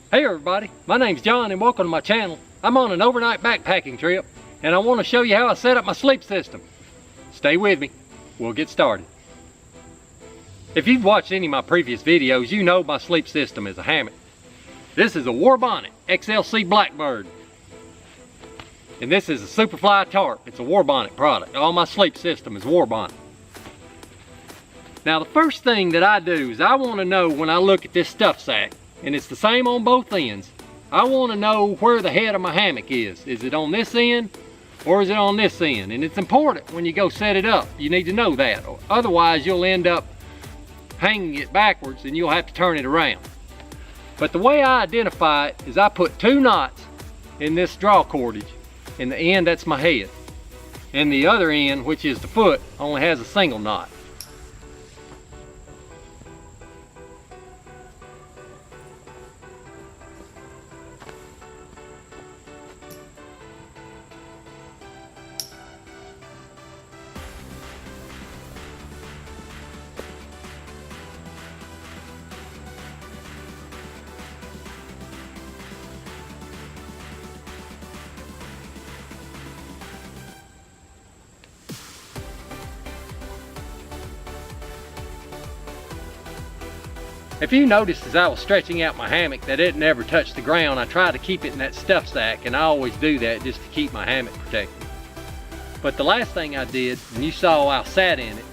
Hey everybody, my name's John and welcome to my channel. I'm on an overnight backpacking trip and I want to show you how I set up my sleep system. Stay with me, we'll get started. If you've watched any of my previous videos, you know my sleep system is a hammock. This is a Warbonnet XLC Blackbird. And this is a Superfly Tarp. It's a Warbonnet product. All my sleep system is Warbonnet. Now the first thing that I do is I want to know when I look at this stuff sack, and it's the same on both ends. I want to know where the head of my hammock is. Is it on this end or is it on this end? And it's important when you go set it up. You need to know that. Otherwise you'll end up hanging it backwards and you'll have to turn it around. But the way I identify it is I put 2 knots in this draw cordage. In the end, that's my head. And the other end, which is the foot, only has a single knot. If you noticed as I was stretching out my hammock that it never touched the ground, I tried to keep it in that stuff sack, and I always do that just to keep my hammock protected. But the last thing I did, and you saw I sat in it,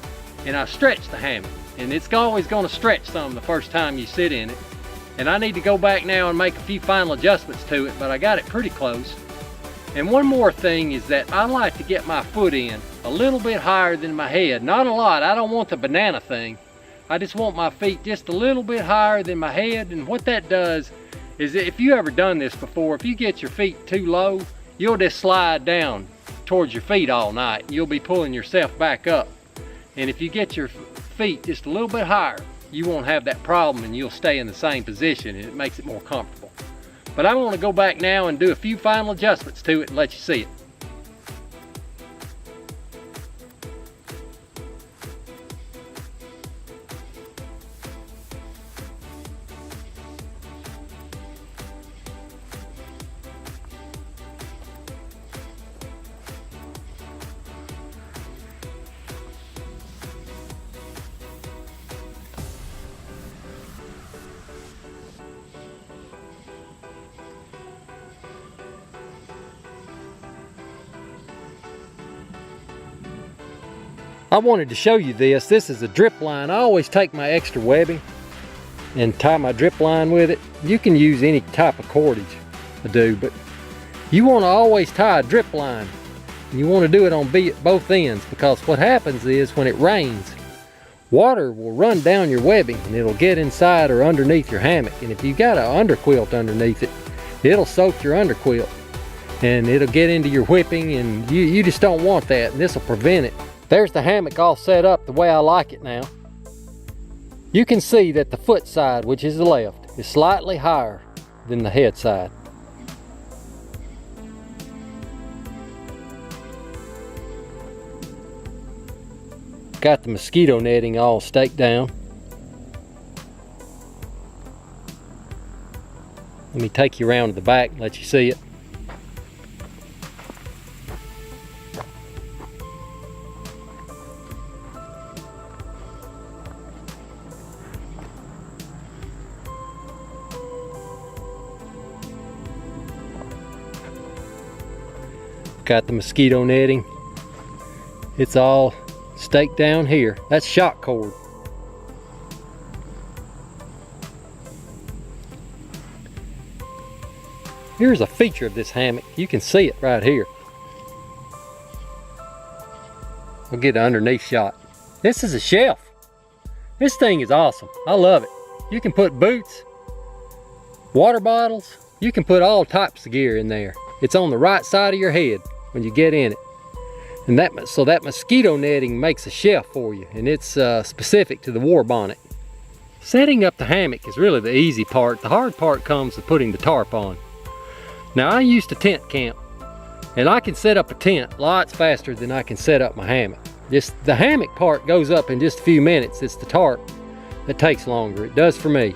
and I stretched the hammock. And it's always going to stretch some the first time you sit in it. And I need to go back now and make a few final adjustments to it, but I got it pretty close. And one more thing is that I like to get my foot in a little bit higher than my head. Not a lot, I don't want the banana thing. I just want my feet just a little bit higher than my head. And what that does is, if you ever done this before, if you get your feet too low, you'll just slide down towards your feet all night. You'll be pulling yourself back up. And if you get your feet just a little bit higher, you won't have that problem and you'll stay in the same position and it makes it more comfortable. But I want to go back now and do a few final adjustments to it and let you see it. I wanted to show you this. This is a drip line. I always take my extra webbing and tie my drip line with it. You can use any type of cordage, I do, but you want to always tie a drip line. And you want to do it on both ends, because what happens is when it rains, water will run down your webbing and it'll get inside or underneath your hammock. And if you got an underquilt underneath it, it'll soak your underquilt and it'll get into your whipping, and you just don't want that, and this will prevent it. There's the hammock all set up the way I like it now. You can see that the foot side, which is the left, is slightly higher than the head side. Got the mosquito netting all staked down. Let me take you around to the back and let you see it. Got the mosquito netting. It's all staked down here. That's shock cord. Here's a feature of this hammock. You can see it right here. We'll get an underneath shot. This is a shelf. This thing is awesome. I love it. You can put boots, water bottles. You can put all types of gear in there. It's on the right side of your head when you get in it. And so that mosquito netting makes a shelf for you, and it's specific to the Warbonnet. Setting up the hammock is really the easy part. The hard part comes with putting the tarp on. Now I used to tent camp, and I can set up a tent lots faster than I can set up my hammock. The hammock part goes up in just a few minutes. It's the tarp that takes longer. It does for me.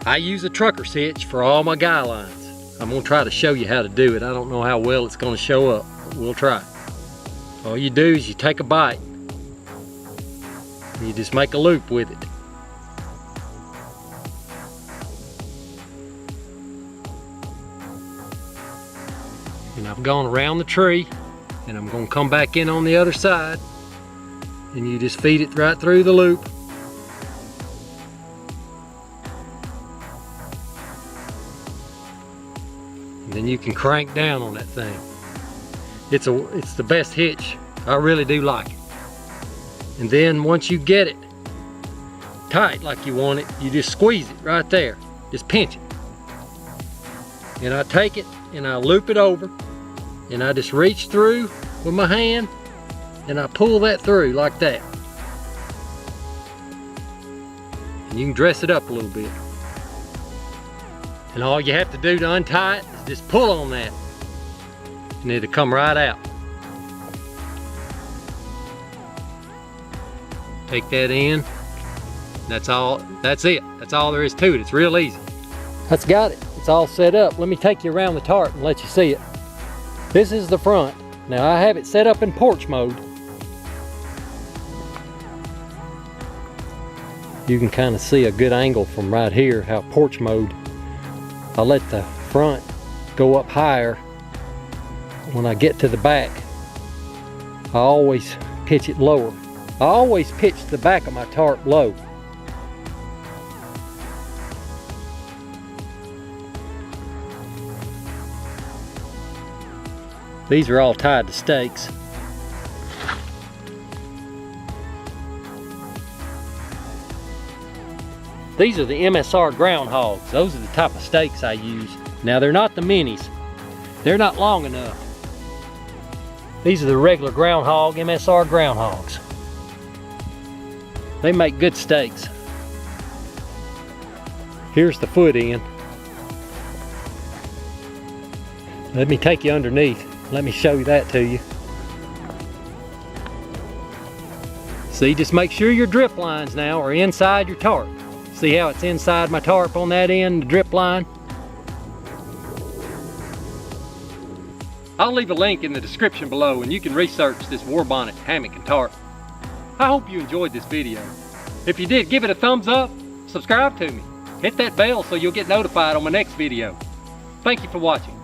I use a trucker's hitch for all my guy lines. I'm gonna try to show you how to do it. I don't know how well it's gonna show up, but we'll try. All you do is you take a bite, and you just make a loop with it. And I've gone around the tree, and I'm gonna come back in on the other side, and you just feed it right through the loop. And then you can crank down on that thing. It's the best hitch. I really do like it. And then once you get it tight like you want it, you just squeeze it right there. Just pinch it. And I take it and I loop it over, and I just reach through with my hand and I pull that through like that. And you can dress it up a little bit. And all you have to do to untie it is just pull on that, and it'll come right out. Take that in. That's all. That's it. That's all there is to it. It's real easy. That's got it. It's all set up. Let me take you around the tarp and let you see it. This is the front. Now I have it set up in porch mode. You can kind of see a good angle from right here how porch mode. I let the front go up higher. When I get to the back, I always pitch it lower. I always pitch the back of my tarp low. These are all tied to stakes. These are the MSR groundhogs. Those are the type of stakes I use. Now they're not the minis. They're not long enough. These are the regular groundhog, MSR groundhogs. They make good stakes. Here's the foot end. Let me take you underneath. Let me show you that to you. See, just make sure your drip lines now are inside your tarp. See how it's inside my tarp on that end, the drip line? I'll leave a link in the description below and you can research this Warbonnet Hammock and Tarp. I hope you enjoyed this video. If you did, give it a thumbs up, subscribe to me, hit that bell so you'll get notified on my next video. Thank you for watching.